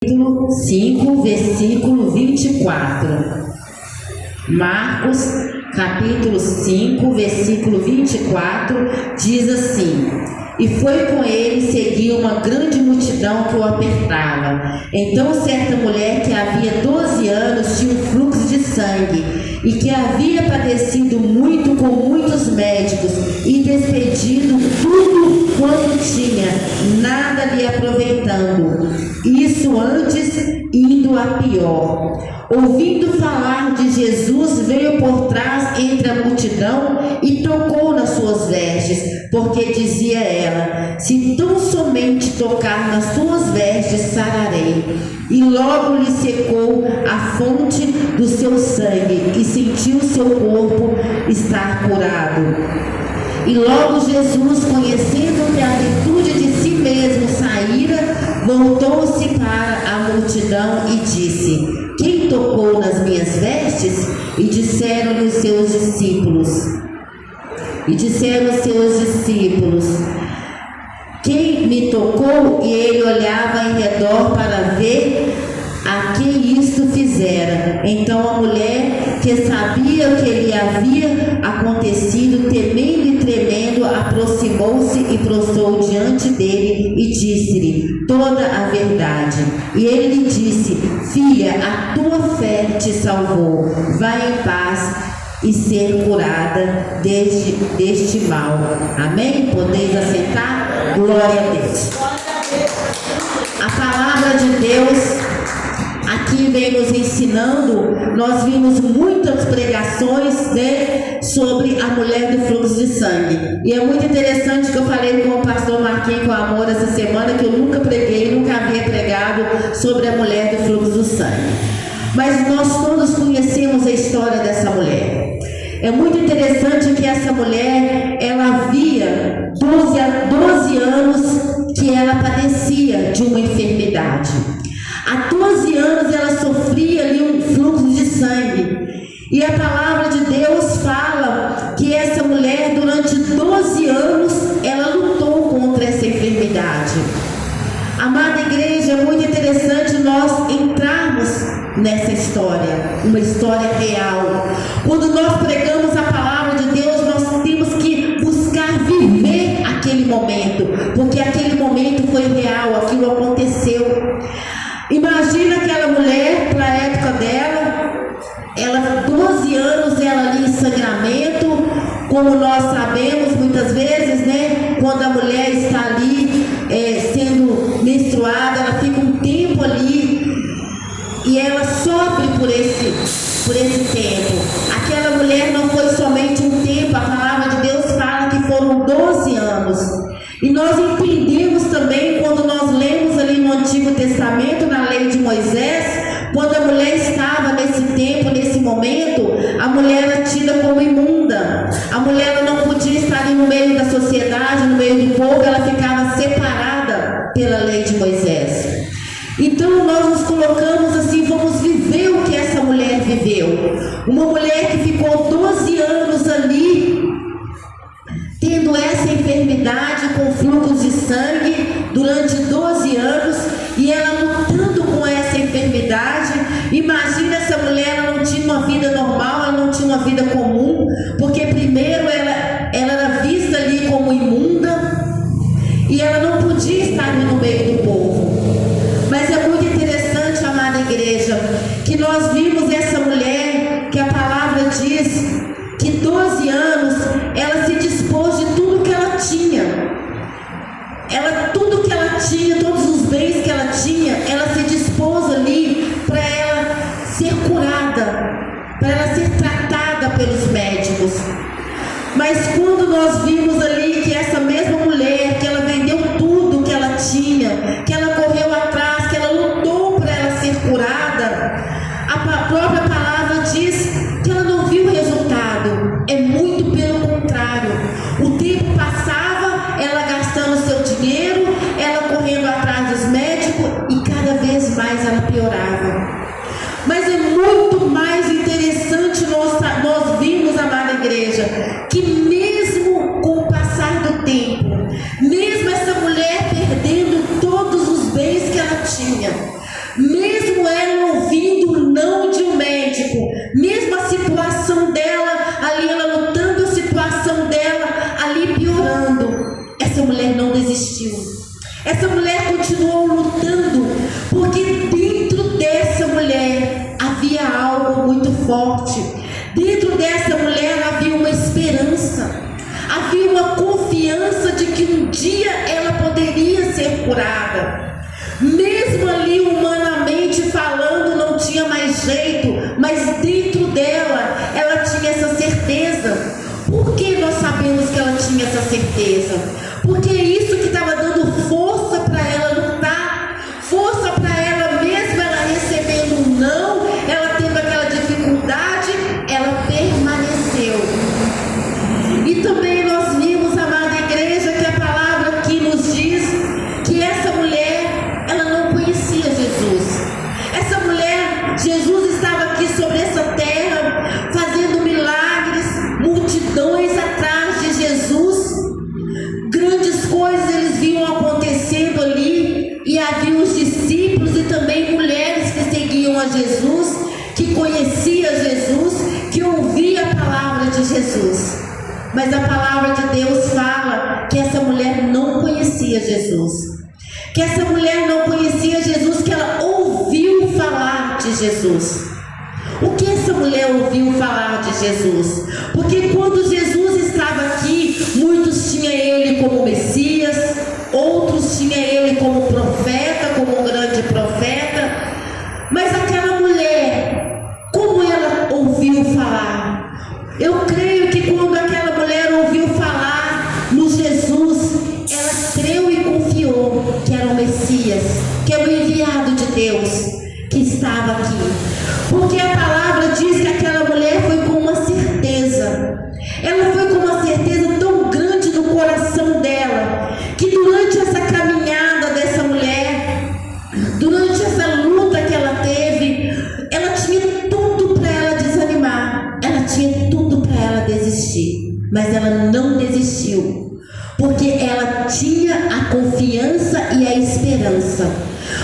capítulo 5, versículo 24. Marcos, capítulo 5, versículo 24, diz assim: E foi com ele seguir uma grande multidão que o apertava. Então certa mulher que havia 12 anos tinha um fluxo de sangue, e que havia padecido muito com muitos médicos, e despedido tudo quanto tinha, nada lhe aproveitando. Isso antes indo a pior. Ouvindo falar de Jesus, veio por trás entre a multidão e tocou nas suas vestes, porque dizia ela: se tão somente tocar nas suas vestes, sararei. E logo lhe secou a fonte do seu sangue, e sentiu seu corpo estar curado. E logo Jesus, conhecendo que a virtude de si mesmo saíra, voltou-se para a multidão e disse: Quem tocou nas minhas vestes? E disseram-lhe os seus discípulos. Quem me tocou? E ele olhava em redor para ver a quem isto fizera. Então a mulher, que sabia o que lhe havia acontecido, temendo e tremendo, aproximou-se e prostrou diante dele e disse-lhe toda a verdade. E ele lhe disse: Filha, a tua fé te salvou. Vai em paz e ser curada deste mal. Amém? Podeis aceitar? Glória a Deus. A palavra de Deus aqui vem nos ensinando. Nós vimos muitas pregações, sobre a mulher do fluxo de sangue. E é muito interessante que eu falei com o pastor Marquinhos com amor essa semana, que eu nunca preguei, nunca havia pregado sobre a mulher do fluxo do sangue. Mas nós todos conhecemos a história dessa mulher. É muito interessante que essa mulher, ela havia 12 anos que ela padecia de uma enfermidade. Há 12 anos ela sofria ali um fluxo de sangue. E a palavra de Deus fala que essa mulher, durante 12 anos, ela lutou contra essa enfermidade. Amada igreja, é muito interessante nós entrarmos nessa história, uma história real. Quando nós pregamos a palavra de Deus, nós temos que buscar viver aquele momento, porque aquele momento foi real, aquilo aconteceu. Imagina aquela mulher, para a época dela, ela 12 anos, ela ali em sangramento, como nós sabemos muitas vezes, quando a mulher está ali sendo menstruada, ela fica um tempo ali e ela sofre por esse tempo. Aquela mulher não foi somente um tempo, a palavra de Deus fala que foram 12 anos. E nós entendemos também, quando nós lemos ali no Antigo Testamento, na lei de Moisés, quando a mulher estava nesse tempo, nesse momento, a mulher era tida como imunda. A mulher ela não podia estar ali no meio da sociedade, no meio do povo, ela ficava separada pela lei de Moisés. Então nós nos colocamos assim, vamos viver o que essa mulher viveu. Uma mulher que ficou 12 anos ali, tendo essa enfermidade com fluxos de sangue durante 12 anos, e ela lutando com essa enfermidade. Imagina, essa mulher, ela não tinha uma vida normal, ela não tinha uma vida comum, porque primeiro ela era vista ali como imunda, e ela não podia estar ali no meio do povo. Mas é muito interessante, amada igreja, que nós vimos essa mulher, que a palavra diz que 12 anos, ela se dispôs de tudo que ela tinha. Tudo que ela tinha, todos os bens que ela tinha, ela se dispôs ali para ela ser curada, para ela ser tratada pelos médicos. Mas quando nós vimos ali que essa mesma mulher, que ela vendeu tudo que ela tinha, que ela correu atrás, que ela lutou para ela ser curada, a própria palavra diz que ela não viu o resultado. É muito pelo contrário. O tempo passava, ela gastando seu dinheiro, ela correndo atrás dos médicos, e cada vez mais ela piorava. Mas é muito mais interessante nós vimos, amada igreja, que mesmo com o passar do tempo, mesmo essa mulher perdendo todos os bens que ela tinha, mesmo ela ouvindo o não de um médico, mesmo a situação dela ali, ela lutando, a situação dela ali piorando, essa mulher não desistiu. Essa mulher continuou lutando, porque dentro dessa mulher havia algo muito forte. Dentro dessa mulher havia uma esperança, havia uma confiança de que um dia ela poderia ser curada. Mesmo ali humanamente falando não tinha mais jeito, mas dentro dela ela tinha essa certeza. Por que nós sabemos que ela tinha essa certeza? Porque é isso que estava dando força para ela lutar, força para ela mesmo, ela recebendo um não, ela tendo aquela dificuldade, ela permaneceu. E também nós vimos, amada igreja, que a palavra aqui nos diz que essa mulher, ela não conhecia Jesus. Essa mulher, Jesus estava aqui sobre essa terra, fazendo milagres, multidões atrás de Jesus, grandes coisas eles viam acontecendo ali, e havia os discípulos e também mulheres que seguiam a Jesus, que conhecia Jesus, que ouvia a palavra de Jesus. Mas a palavra de Deus fala que essa mulher não conhecia Jesus, que essa mulher não conhecia Jesus, que ela ouviu falar de Jesus. O que essa mulher ouviu falar de Jesus? Porque quando Jesus estava aqui, muitos tinham ele como Messias, outros tinham ele como profeta, como um grande profeta. Mas aquela mulher, como ela ouviu falar? Eu creio que quando aquela mulher ouviu falar no Jesus, ela creu e confiou que era o Messias, que era o enviado de Deus que estava aqui. Porque a palavra diz que aquela mulher foi com uma certeza. Ela foi com uma certeza tão grande no coração dela, que durante essa caminhada dessa mulher, durante essa luta que ela teve, ela tinha tudo para ela desanimar, ela tinha tudo para ela desistir, mas ela não desistiu, porque ela tinha a confiança e a esperança.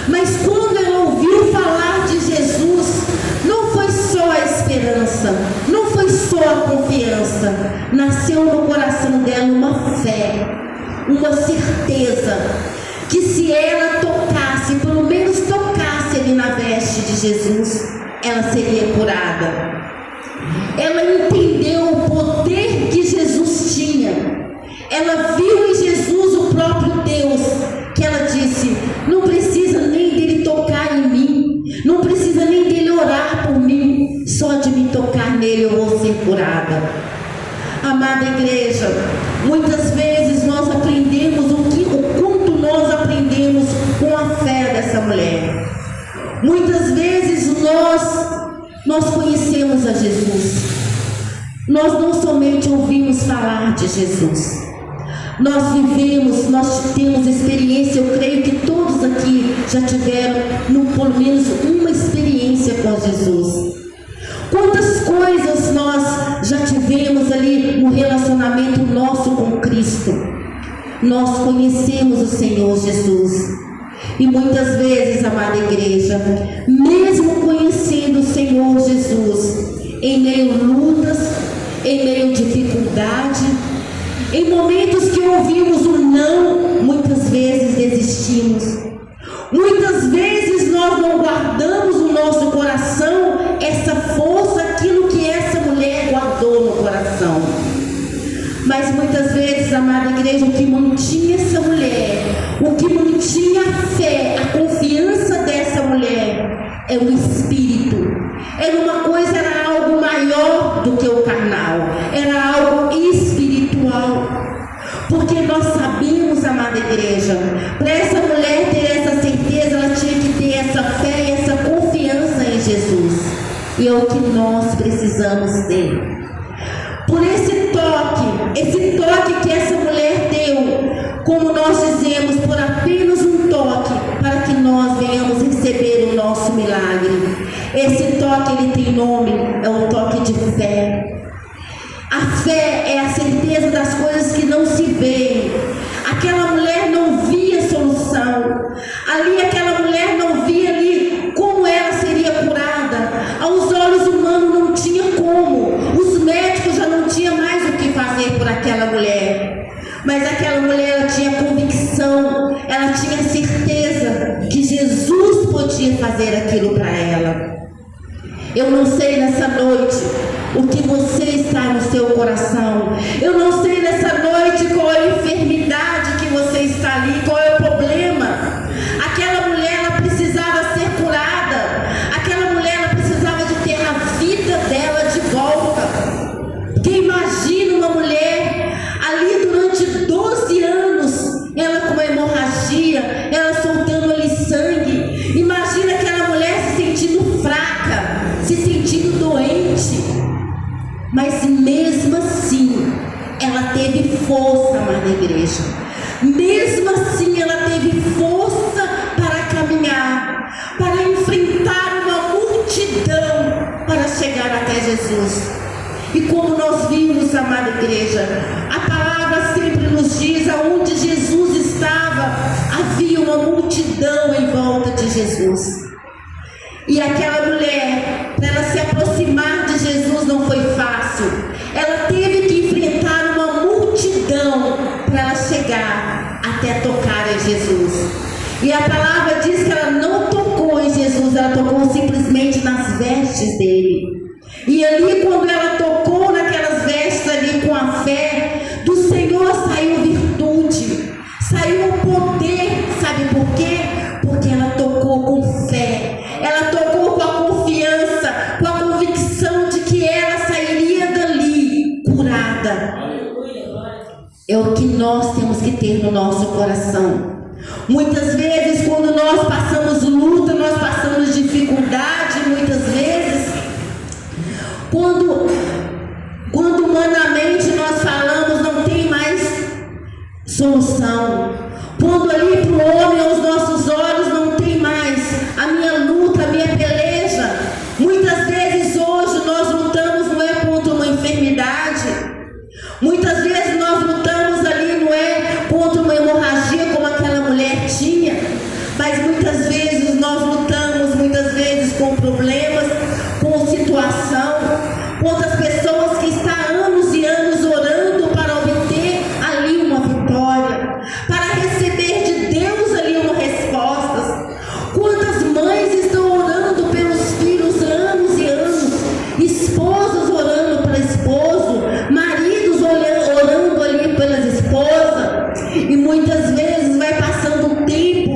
Mas quando ela ouviu falar de Jesus, não foi só a esperança, não foi só a confiança, nasceu no coração dela uma fé, uma certeza, que se ela tocasse, pelo menos tocasse ali na veste de Jesus, ela seria curada. Ela entendeu o poder que Jesus tinha, ela viu em Jesus o próprio Deus, que ela disse, não precisa nem dele tocar em mim, não precisa nem dele orar por mim, só de me tocar nele eu vou ser curada. Amada igreja, muitas vezes nós aprendemos o quanto nós aprendemos com a fé dessa mulher. Muitas vezes nós conhecemos a Jesus, nós não somente ouvimos falar de Jesus, nós vivemos, nós temos experiência. Eu creio que todos aqui já tiveram pelo menos uma experiência com Jesus. Quantas coisas nós já tivemos ali no relacionamento nosso com Cristo. Nós conhecemos o Senhor Jesus, e muitas vezes, amada igreja, mesmo conhecendo o Senhor Jesus, em meio a lutas, em meio a dificuldade, em momentos que ouvimos o não, muitas vezes desistimos. Muitas vezes nós não guardamos no nosso coração essa força, aquilo que essa mulher guardou no coração. Mas muitas vezes, amada igreja, o que mantinha essa mulher, o que mantinha a fé, a confiança dessa mulher, é o Espírito. Era uma coisa, era algo maior do que o carnal, era algo espiritual. Porque nós sabemos, amada igreja, para essa mulher ter essa certeza, ela tinha que ter essa fé e essa confiança em Jesus. E é o que nós precisamos ter. Por esse toque que essa mulher deu, como nós dizemos, por apenas um toque, para que nós venhamos receber o nosso milagre. Esse toque, ele tem nome, é o toque de fé. A fé é a certeza das coisas que não se veem. Aquela mulher não via solução. Ali aquela mulher não via ali podia fazer aquilo para ela. Eu não sei nessa noite o que você está no seu coração. Eu não sei nessa noite qual é a enfermidade que você está ali, qual é o problema. Aquela mulher, ela precisava ser curada. Aquela mulher, ela precisava de ter a vida dela de volta. Porque imagina uma mulher ali durante 12 anos, ela com uma hemorragia, ela soltando ali sangue. Imagina aquela mulher se sentindo fraca, se sentindo doente. Mas mesmo assim, ela teve força, amada igreja. Mesmo assim, ela teve força para caminhar, para enfrentar uma multidão, para chegar até Jesus. E como nós vimos, amada igreja, a palavra sempre nos diz: aonde Jesus estava, havia uma multidão em volta de Jesus. E aquela mulher, para ela se aproximar de Jesus, não foi fácil. Ela teve que enfrentar uma multidão para ela chegar até tocar em Jesus. E a palavra diz que ela não tocou em Jesus, ela tocou simplesmente nas vestes dele. E ali, quando ela tocou naquelas vestes ali com a fé, do Senhor saiu virtude, saiu o poder. Sabe por quê? Porque ela tocou com fé, ela tocou com a confiança, com a convicção de que ela sairia dali curada. É o que nós temos que ter no nosso coração. Muitas vezes, quando nós passamos luta, nós passamos dificuldade, muitas vezes, quando humanamente nós falamos, não tem mais solução. Quando ali para o homem, aos nossos olhos, não tem mais a minha luta, a minha peleja. Muitas vezes hoje nós lutamos não é contra uma enfermidade. Muitas vezes nós lutamos ali não é contra uma hemorragia como aquela mulher tinha. Mas muitas vezes nós lutamos, muitas vezes com problemas, com situação, contra as pessoas que estão há anos e anos orando para obter ali uma vitória, para receber de Deus ali uma resposta. Quantas mães estão orando pelos filhos anos e anos, esposas orando para esposo, maridos orando ali pelas esposas, e muitas vezes vai passando o tempo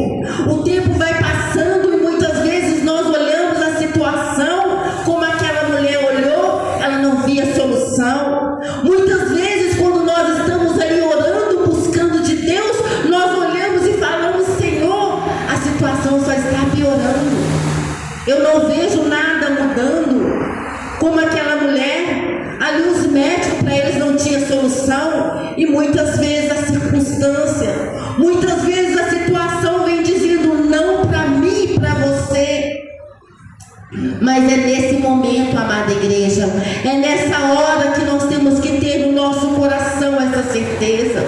vai passando, e muitas vezes nós olhamos a situação como aquela mulher olhou, ela não via solução. Muitas vezes, quando nós estamos ali orando, buscando de Deus, nós olhamos e falamos: Senhor, a situação só está piorando, eu não vejo nada mudando. Como aquela mulher, ali os médicos, para eles não tinha solução, e muitas vezes a circunstância, muitas vezes a situação vem dizendo não para mim e para você. Mas é nesse momento, amada igreja, é nessa hora que nós temos que ter no nosso coração essa certeza.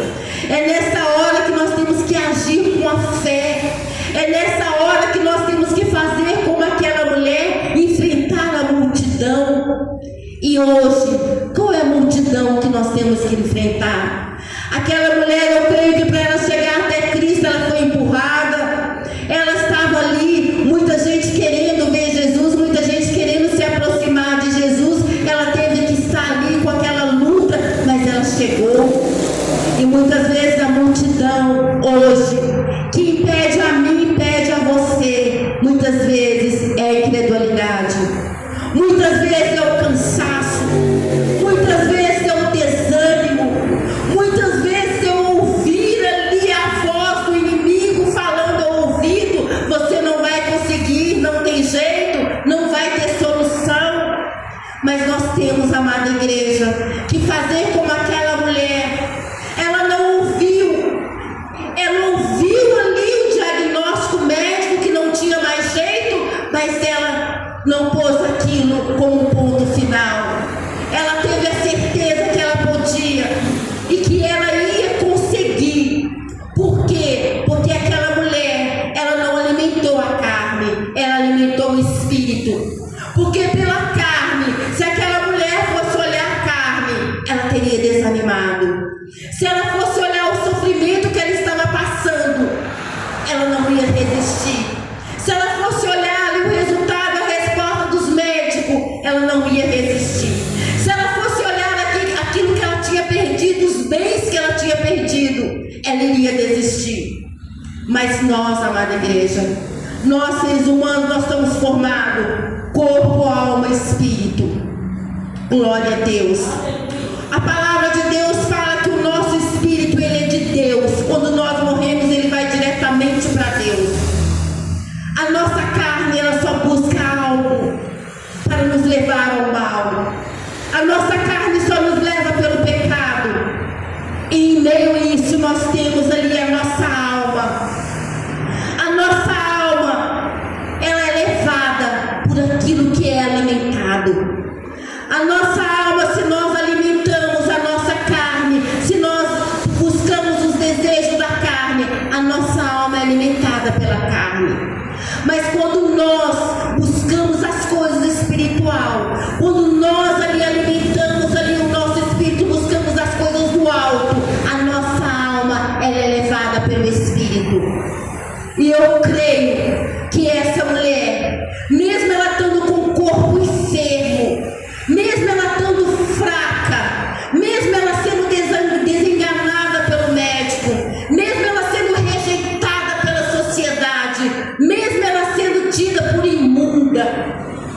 É nessa hora que nós temos que agir com a fé. É nessa hora que nós temos que fazer como aquela mulher, enfrentar a multidão. E hoje, qual é a multidão que nós temos que enfrentar? Aquela mulher, eu creio que para ela chegar até Cristo, ela foi empurrada. Ela estava ali, muita gente querendo ver Jesus, muita gente querendo se aproximar de Jesus. Ela teve que estar ali com aquela luta, mas ela chegou. E muitas vezes a multidão hoje, que impede a mim, impede a você, muitas vezes é a incredulidade, muitas vezes é o cansaço, muitas vezes é o desânimo, muitas vezes é ouvir ali a voz do inimigo falando ao ouvido: você não vai conseguir, não tem jeito, não vai ter solução. Mas nós temos, amada igreja, que fazer como aquela mulher. Ela não ouviu, ela ouviu ali o diagnóstico médico que não tinha mais jeito, mas ela não pôs aquilo como ponto final. Ela teve a certeza que ela podia e que ela ia conseguir. Por quê? Porque aquela mulher, ela não alimentou a carne, ela alimentou o espírito. Porque pela carne, se aquela mulher fosse olhar a carne, ela teria desanimado. Se ela fosse olhar o sofrimento que ela estava passando, ela não ia resistir. Se ela fosse olhar ela iria desistir. Mas nós, amada igreja, nós seres humanos, nós estamos formados corpo, alma e espírito. Glória a Deus. A palavra de Deus fala que o nosso espírito, ele é de Deus. Quando nós morremos, ele vai diretamente para Deus. A nossa carne, ela só busca algo para nos levar ao mal. A nossa carne só nos leva pelo pecado. E em meio a isso nós temos ali a nossa alma. A nossa alma, ela é levada por aquilo que é alimentado. A nossa alma, se nós alimentamos a nossa carne, se nós buscamos os desejos da carne, a nossa alma é alimentada pela carne. Mas quando nós buscamos as coisas espiritual, quando nós ali alimentamos ali o nosso espírito, buscamos as coisas do alto, a nossa alma ela é levada pelo Espírito. E eu creio que essa mulher, mesmo ela estando com o corpo enfermo, mesmo ela estando fraca, mesmo ela sendo desenganada pelo médico, mesmo ela sendo rejeitada pela sociedade, mesmo ela sendo tida por imunda,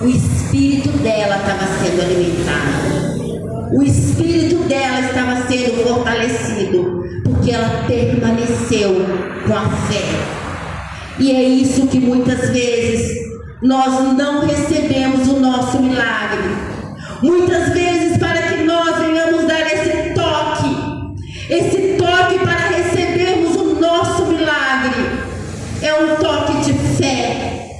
o espírito dela estava sendo alimentado. O espírito dela estava sendo fortalecido, porque ela permaneceu com a fé. E é isso que muitas vezes nós não recebemos o nosso milagre. Muitas vezes, para que nós venhamos dar esse toque para recebermos o nosso milagre, é um toque de fé,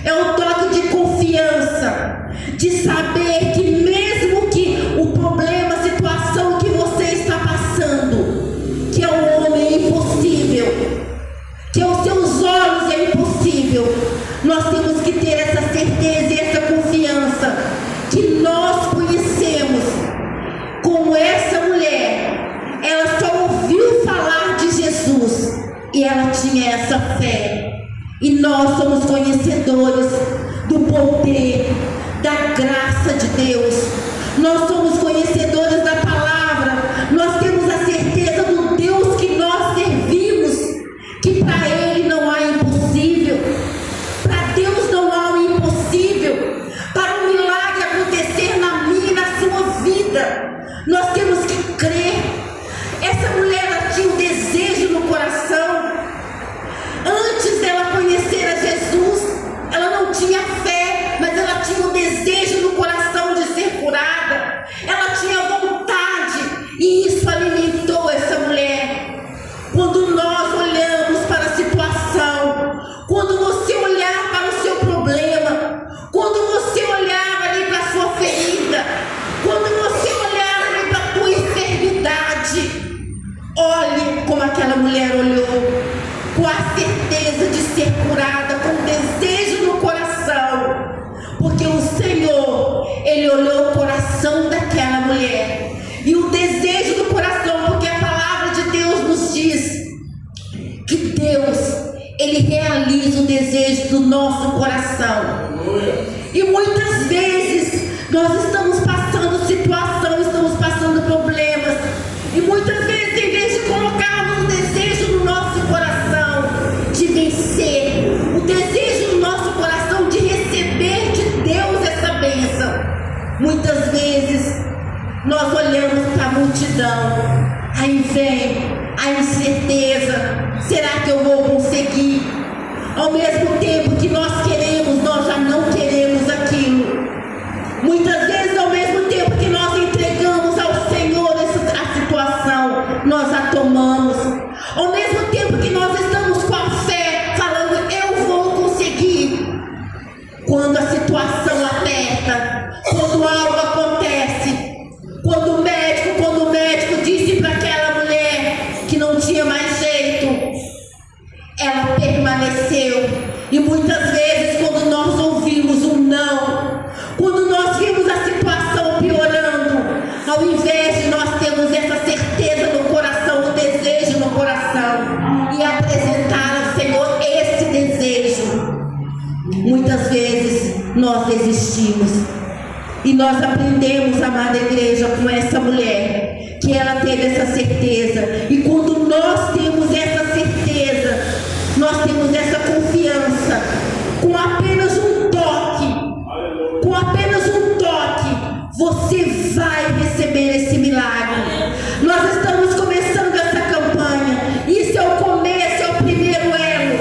é um toque de confiança, de saber que mesmo que o problema, a situação que você está passando, que é um homem impossível, que aos seus olhos é impossível, nós temos que ter essa certeza e essa confiança que nós conhecemos. Como essa mulher, ela só ouviu falar de Jesus e ela tinha essa fé. E nós somos conhecedores do poder, da graça de Deus. Nós somos conhecedores da palavra. Nós temos a certeza do Deus que nós servimos, que para Ele não há impossível. Para Deus não há um impossível. Para um milagre acontecer na minha e na sua vida, nós temos que crer. Essa mulher, ela tinha um desejo no coração. Antes dela conhecer a Jesus, ela não tinha fé, mas ela tinha um desejo no coração de ser curada. Ela tinha vontade, e isso alimentou essa mulher. Quando nós olhamos para a situação, quando você olhar para o seu problema, quando você olhar ali para a sua ferida, quando você olhar ali para a tua enfermidade, olhe como aquela mulher olhou, com a certeza de ser curada, com desejo no coração, porque o Senhor, Ele olhou o coração daquela mulher, e o desejo do coração, porque a palavra de Deus nos diz que Deus, Ele realiza o desejo do nosso coração. E muitas vezes nós estamos passando situação, estamos passando problemas, e muitas vezes, em vez de colocarmos o desejo no nosso coração de vencer, o desejo no nosso coração de receber de Deus essa bênção, muitas vezes nós olhamos para a multidão, aí vem a incerteza: será que eu vou conseguir? Ao mesmo tempo que nós queremos, nós já não queremos aquilo. Muitas vezes, ao mesmo tempo que nós entregamos ao Senhor a situação, nós a tomamos. Ao mesmo tempo que nós estamos com a fé, falando: eu vou conseguir. Quando a situação aperta, quando algo acontece, quando o médico disse para aquela mulher que não tinha mais jeito, ela permaneceu. E muitas vezes, quando nós ouvimos um não, quando nós vimos a situação piorando, ao invés de nós termos essa certeza no coração, o desejo no coração, e apresentar ao Senhor esse desejo, muitas vezes nós desistimos. E nós aprendemos, amada igreja, com essa mulher, que ela teve essa certeza. E quando nós temos essa certeza, nós temos essa confiança, com apenas um toque, você vai receber esse milagre. Nós estamos começando essa campanha. Isso é o começo, é o primeiro elo.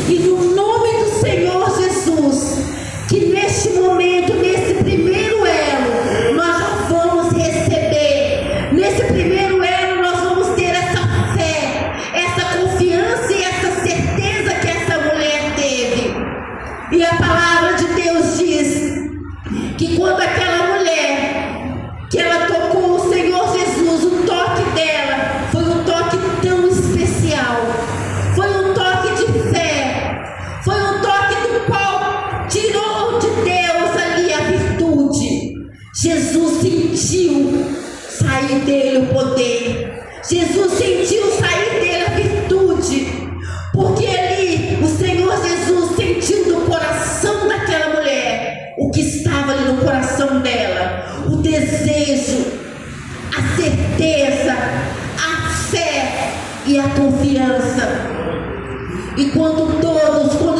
E no nome do Senhor Jesus, que neste momento, nesse primeiro elo, nós já vamos receber. Nesse primeiro elo, nós vamos ter essa fé, essa confiança e essa certeza que essa mulher teve. E a palavra de Deus diz que quando aquela mulher, que ela tocou o Senhor Jesus, o toque dela foi um toque tão especial, foi um toque de fé, foi um toque do qual tirou de Deus ali a virtude. Jesus sentiu sair dele o poder, Jesus sentiu sair dele a virtude, porque ali o Senhor Jesus sentiu no coração daquela mulher o que estava ali no coração dela, o desejo, a certeza, a fé e a confiança. E quando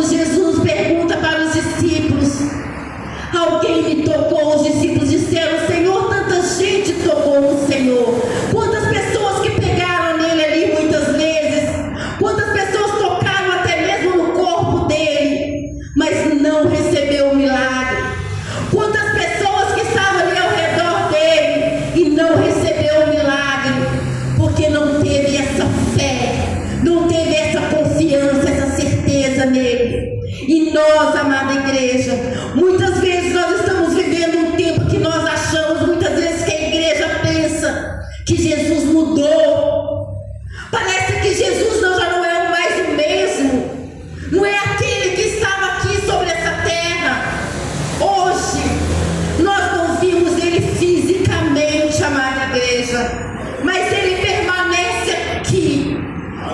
Jesus pergunta para os discípulos, alguém me tocou, os discípulos disseram, Senhor, tanta gente tocou no Senhor. Quantas pessoas que pegaram nele ali muitas vezes, quantas pessoas tocaram até mesmo no corpo dele, mas não recebeu o milagre. Quantas pessoas que estavam ali ao redor dele e não recebeu o milagre, porque não teve essa fé, não teve essa confiança, essa certeza nele. E nós, amada igreja, muitas vezes nós estamos vivendo um tempo que nós achamos, muitas vezes, que a igreja pensa que Jesus mudou. Parece que Jesus já não é mais o mesmo, não é aquele que estava aqui sobre essa terra. Hoje nós não vimos ele fisicamente, amada igreja, mas ele permanece aqui.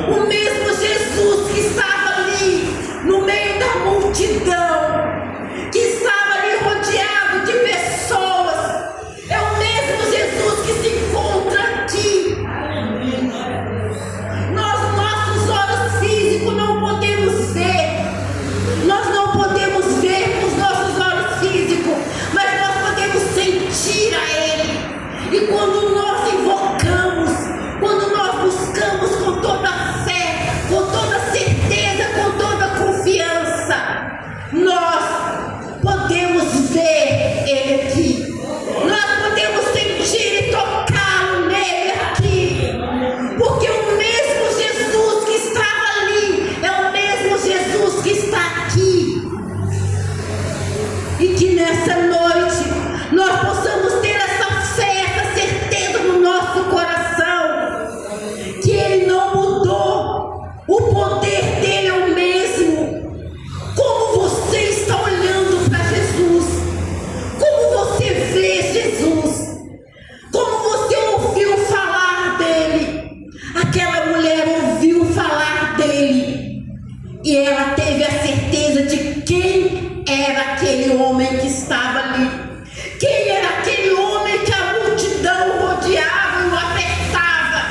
O mesmo Jesus que estava ali no meio da multidão, que estava ali rodeado de pessoas, é o mesmo Jesus que se encontra aqui. Nossos olhos físicos não podemos ver, nós não podemos ver com os nossos olhos físicos, mas nós podemos sentir a Ele. E quando nós invocamos, quando nós buscamos com toda a fé, com toda a certeza, com toda a confiança, nós podemos ver Ele aqui, nós podemos sentir e tocá-lo nele aqui, porque o mesmo Jesus que estava ali é o mesmo Jesus que está aqui. E que nessa noite nós possamos ter essa fé, essa certeza no nosso coração, que Ele não mudou, o poder dele é o mesmo. Como você está olhando para Jesus? Como você vê Jesus? Como você ouviu falar dele? Aquela mulher ouviu falar dele e ela teve a certeza de quem era aquele homem que estava ali. Quem era aquele homem que a multidão rodeava e o apertava?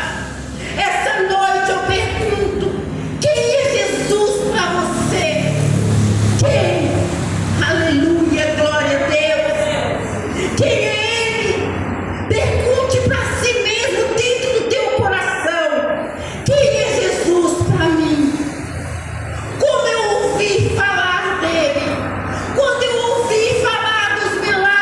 Essa noite eu pergunto, quem é Jesus para você? Quem? Aleluia, glória a Deus. Quem é Ele? Pergunte para si mesmo dentro do teu coração, quem é Jesus para mim? Como eu ouvi falar dele? Quando eu ouvi falar dos milagres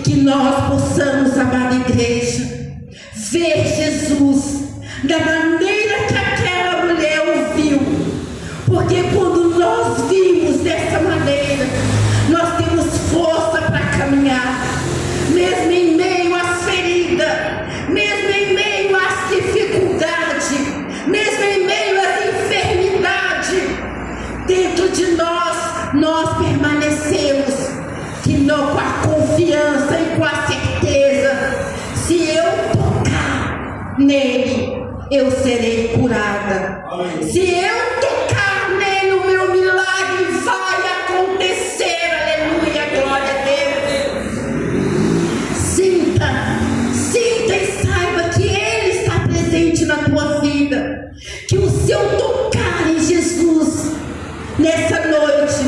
que nós possamos, amada igreja, ver Jesus da maneira que aquela mulher o viu, porque quando nós vimos dessa maneira, nós temos força para caminhar, mesmo em meio às feridas, mesmo em meio às dificuldades, mesmo em meio às enfermidades, dentro de nós permanecemos, que não com a confiança e com a certeza, se eu tocar nele, eu serei curada. Se eu tocar nele, o meu milagre vai acontecer. Aleluia, glória a Deus. Sinta e saiba que ele está presente na tua vida, que o seu tocar em Jesus nessa noite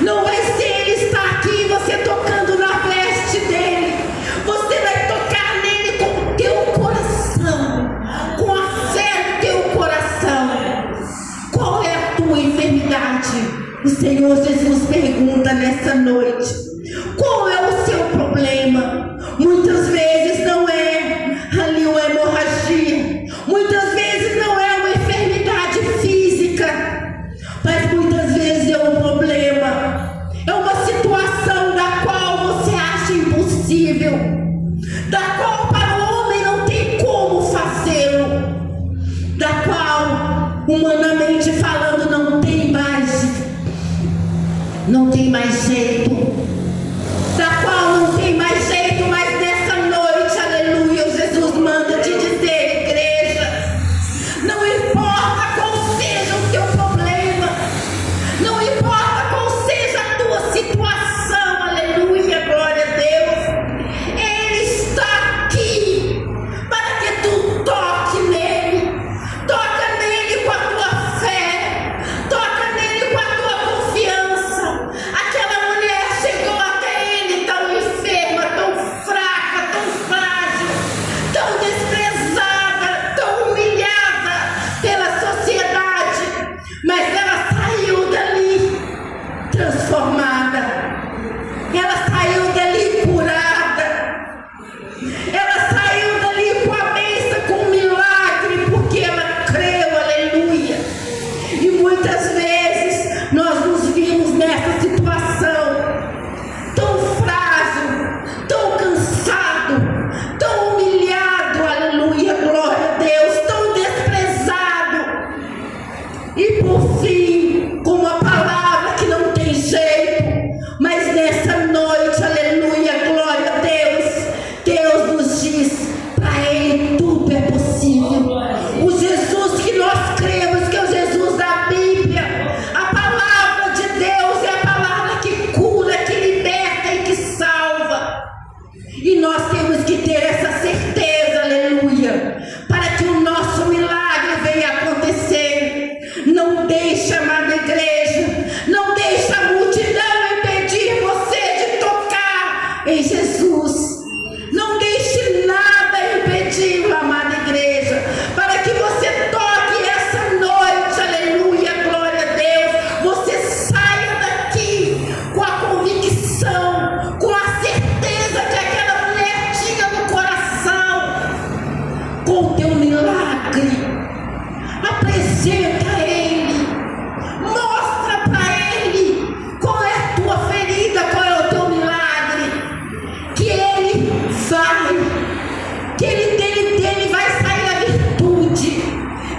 não vai ser ele estar aqui, você tocando na veste dele. Você vai tocar nele com o teu coração, com a fé do teu coração. Qual é a tua enfermidade? O Senhor Jesus pergunta nessa noite: qual é o seu problema? Muitas vezes não é ali uma hemorragia, muitas vezes não é uma enfermidade física, mas muitas vezes é um problema, é uma situação da qual você acha impossível, da qual para o homem não tem como fazê-lo, da qual humanamente falando não tem mais jeito, da qual não tem mais jeito, mas nessa noite, aleluia, Jesus manda te dizer, igreja, não importa qual seja o teu problema, não importa qual seja a tua situação, aleluia, glória a Deus, ele está aqui para que tu toque nele, toca nele com a tua fé, toca nele com a tua confiança. Aquela mulher chegou até ele tão enferma, tão fraca, tão frágil, tão desprezada, tão humilhada pela sociedade, mas ela saiu dali transformada, ela saiu dali curada, ela saiu dali com a bênção, com o milagre, porque ela creu, aleluia. E muitas vezes nós nos vimos nessa situação, tão frágil, tão cansado, tão humilhado, aleluia, glória a Deus, tão desprezado. E por fim, com uma palavra que não tem jeito, mas nessa noite, aleluia, glória a Deus, Deus nos diz, para ele tudo é possível. O Jesus que nós cremos, que é o Jesus da Bíblia, a palavra de Deus é a palavra que cura, que liberta e que salva. E nós temos que ter essa certeza, aleluia, para que o nosso milagre venha acontecer. Não deixe, amada igreja, não deixe a multidão impedir você de tocar em Jesus. Não deixe nada impedir, amada igreja, para que você toque essa noite, aleluia, glória a Deus. Você saia daqui com a convicção, com a certeza que aquela mulher tinha no coração, com o teu milagre. Apresenta a ele, mostra para ele qual é a tua ferida, qual é o teu milagre, que ele vai, que dele vai sair a virtude,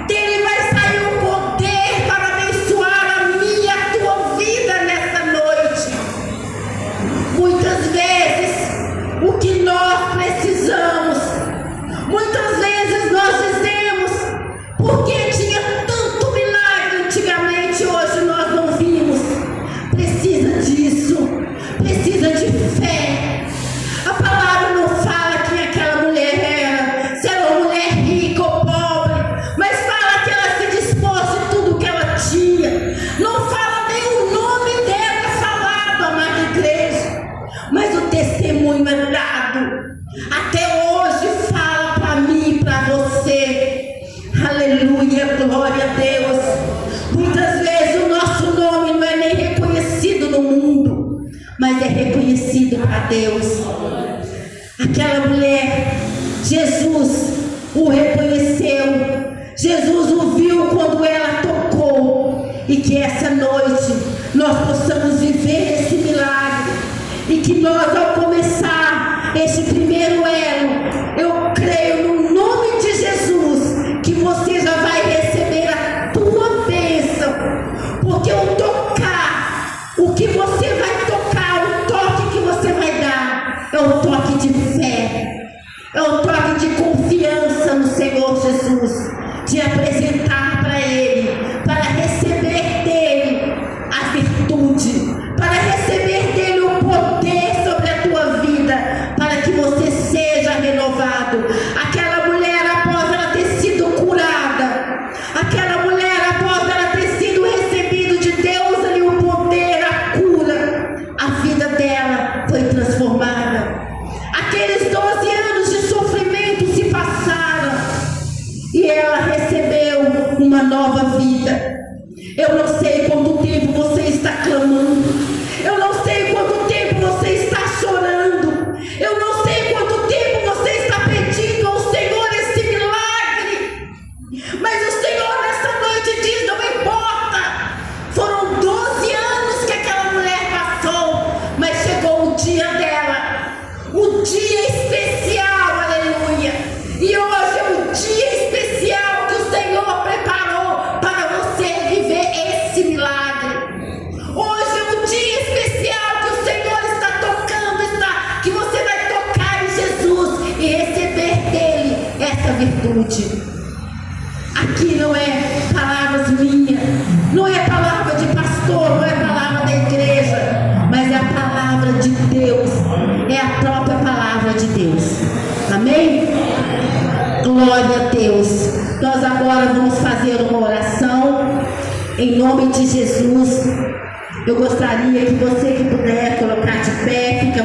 dele vai sair o poder para abençoar a minha e a tua vida nessa noite. Muitas vezes o que nós precisamos, muitas vezes nós dizemos, porque tinha tanto milagre antigamente, hoje nós não vimos. Precisa disso, precisa de fé. A palavra não fala quem aquela mulher era, se era uma mulher rica ou pobre, mas fala que ela se dispôs de tudo que ela tinha. Não fala nem o nome dela falado, amada igreja, mas o testemunho é dado. Até hoje fala para mim e para você. Aleluia, glória a Deus. Muitas vezes o nosso nome não é nem reconhecido no mundo, mas é reconhecido para Deus. Aquela mulher, Jesus o reconheceu, Jesus o viu quando ela tocou, e que essa noite nós possamos viver esse milagre, e que nós, ao começar esse primeiro elo, eu creio no nome de Jesus, que você já vai receber a tua bênção, porque o tocar, o que você vai tocar, o toque que você vai dar, é um toque de fé, é um toque de confiança no Senhor Jesus, de apresentar para Ele, para receber dEle a virtude, para receber dEle o poder sobre a tua vida, para que você seja renovado. Aquela mulher, após ela ter sido curada, aquela mulher, após ela ter sido recebido de Deus ali o poder, a cura, a vida dela foi transformada. Aqueles 12 anos de sofrimento se passaram e ela recebeu uma nova vida. Eu não sei quanto tempo você está clamando, eu não sei quanto tempo você está chorando, eu não sei quanto tempo você está pedindo ao Senhor esse milagre, mas o Senhor nessa noite diz: não importa, foram 12 anos que aquela mulher passou, mas chegou o dia dela, o dia especial, aleluia, e hoje é o dia especial que o Senhor preparou para você viver esse milagre. Hoje é o dia especial que o Senhor está tocando, que você vai tocar em Jesus e receber dele essa virtude. Aqui não é palavras minhas, não é palavra de pastor, não é palavra da igreja, mas é a palavra de Deus, é a própria palavra de Deus. Amém? Glória a Deus. Nós agora vamos fazer uma oração em nome de Jesus. Eu gostaria que você que puder colocar de pé, fica